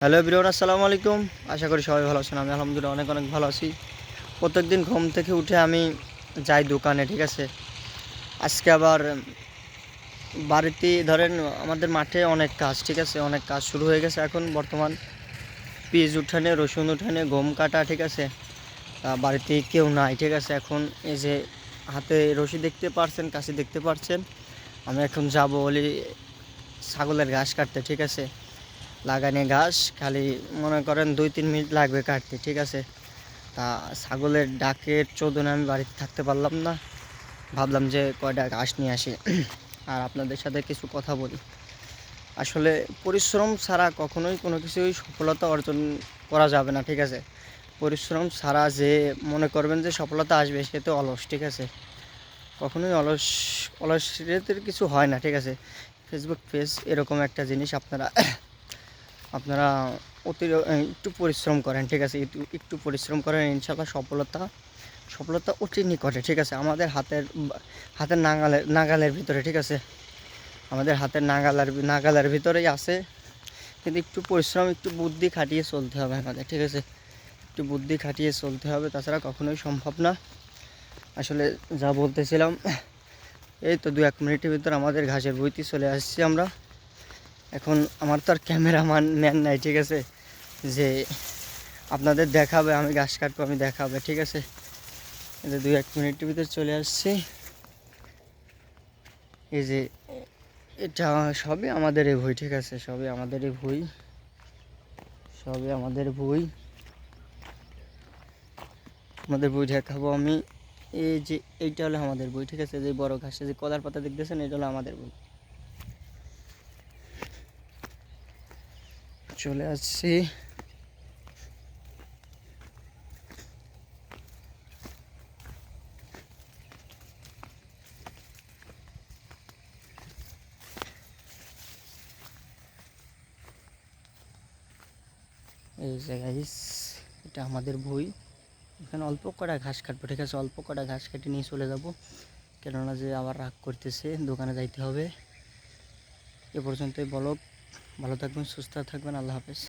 Hello everyone, আসসালামু আলাইকুম। আশা করি সবাই ভালো আছেন। আমি আলহামদুলিল্লাহ অনেক অনেক ভালো আছি। প্রত্যেকদিন ঘুম থেকে উঠে আমি যাই দোকানে, ঠিক আছে। আজকে আবার বাড়িতে ধরেন আমাদের মাঠে অনেক কাজ, ঠিক আছে, অনেক কাজ শুরু হয়ে গেছে এখন বর্তমান। পেঁয়াজ উঠানে, রসুন উঠানে, গম কাটা, ঠিক আছে। বাড়িতে কেউ নাই, ঠিক আছে। এখন এই যে হাতে রশি দেখতে পারছেন, কাছে দেখতে পারছেন। আমি এখন যাব বলি ছাগলের ঘাস কাটতে, ঠিক আছে। লাগানে ঘাস খালি মনে করেন 2-3 মিনিট লাগবে কাটতে, ঠিক আছে। তা ছাগলের ডাকের চোদনে আমি বাড়িতে থাকতে পারলাম না, ভাবলাম যে কয়টা ঘাস নিয়ে আসি আর আপনাদের সাথে কিছু কথা বলি। আসলে পরিশ্রম ছাড়া কখনোই কোনো কিছুই সফলতা অর্জন করা যাবে না, ঠিক আছে। পরিশ্রম ছাড়া যে মনে করবেন যে সফলতা আসবে সে তো অলস, ঠিক আছে। কখনোই অলসের কিছু হয় না, ঠিক আছে। ফেসবুক পেজ এরকম একটা জিনিস, আপনারা আপনারা একটু পরিশ্রম করেন, ঠিক আছে। একটু পরিশ্রম করেন, ইনশাল্লাহ সফলতা অতি নিকটে, ঠিক আছে। আমাদের হাতের নাগালের ভিতরে, ঠিক আছে। আমাদের হাতের নাগালের ভিতরেই আছে, কিন্তু একটু পরিশ্রম, একটু বুদ্ধি খাটিয়ে চলতে হবে আমাদের, ঠিক আছে। একটু বুদ্ধি খাটিয়ে চলতে হবে, তাছাড়া কখনোই সম্ভব না। আসলে যা বলতেছিলাম, এই তো 2-1 মিনিটের ভিতর আমাদের ঘাসের বইতে চলে আসছি আমরা। এখন আমার তো আর ম্যান নাই, ঠিক আছে, যে আপনাদের দেখাবে আমি ঘাস কাটবো, আমি দেখাবে, ঠিক আছে। এই যে 2-1 মিনিটের ভিতর চলে আসছি। এই যে এটা সবই আমাদের এই ভুঁই, ঠিক আছে, সবই আমাদের এই ভুঁই, সবই আমাদের ভুঁই। আমাদের বই দেখাবো আমি। এই যে এইটা হলো আমাদের বই, ঠিক আছে। যে বড় ঘাসে যে কলার পাতা দেখতেছেন, এটা হলো আমাদের বই। চলে আসছি। এই যে গাইস, এটা আমাদের বই। এখানে অল্প কটা ঘাস কাটবো, ঠিক আছে। অল্প কটা ঘাস কেটে নিয়ে চলে যাব, কেননা যে আবার রাগ করতেছে, দোকানে যাইতে হবে। এ পর্যন্তই বলো। ভালো থাকবেন, সুস্থ থাকবেন, আল্লাহ হাফেজ।